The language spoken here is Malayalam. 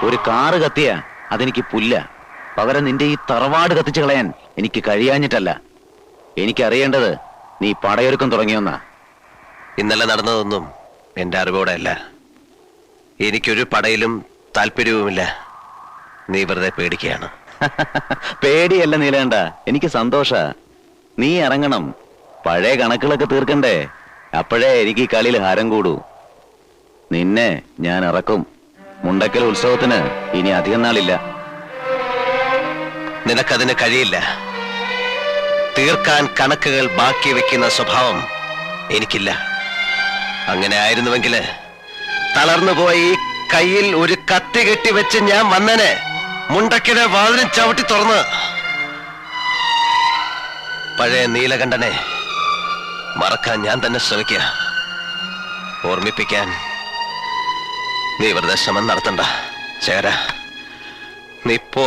ഒരു കാറ് കത്തിയ അതെനിക്ക് പുല്ല. പകരം നിന്റെ ഈ തറവാട് കത്തിച്ചു കളയാൻ എനിക്ക് കഴിയാഞ്ഞിട്ടല്ല. എനിക്കറിയേണ്ടത് നീ പടയൊരുക്കം തുടങ്ങിയൊന്നാ. ഇന്നലെ നടന്നതൊന്നും എന്റെ അറിവോടെ അല്ല. എനിക്കൊരു പടയിലും താല്പര്യവുമില്ല. നീ വെറുതെ പേടിക്കുകയാണ്. പേടിയല്ല നീലേണ്ട, എനിക്ക് സന്തോഷ. നീ ഇറങ്ങണം, പഴയ കണക്കുകളൊക്കെ തീർക്കണ്ടേ. അപ്പോഴേ എനിക്ക് ഈ കളിയിൽ ഹാരം കൂടൂ. നിന്നെ ഞാൻ ഇറക്കും. മുണ്ടക്കൽ ഉത്സവത്തിന് ഇനി അധികം നാളില്ല. നിനക്കതിന് കഴിയില്ല. തീർക്കാൻ കണക്കുകൾ ബാക്കി വെക്കുന്ന സ്വഭാവം എനിക്കില്ല. അങ്ങനെ ആയിരുന്നുവെങ്കിൽ തളർന്നുപോയി കയ്യിൽ ഒരു കത്തി കെട്ടി വെച്ച് ഞാൻ വന്നനെ മുണ്ടക്കലെ വാതിലും ചവിട്ടി തുറന്ന്. പഴയ നീലകണ്ഠനെ മറക്കാൻ ഞാൻ തന്നെ ശ്രമിക്കുക. ഓർമ്മിപ്പിക്കാൻ നീ വെറുതെ ശ്രമം നടത്തണ്ട. ചേരാ, നീ പോ.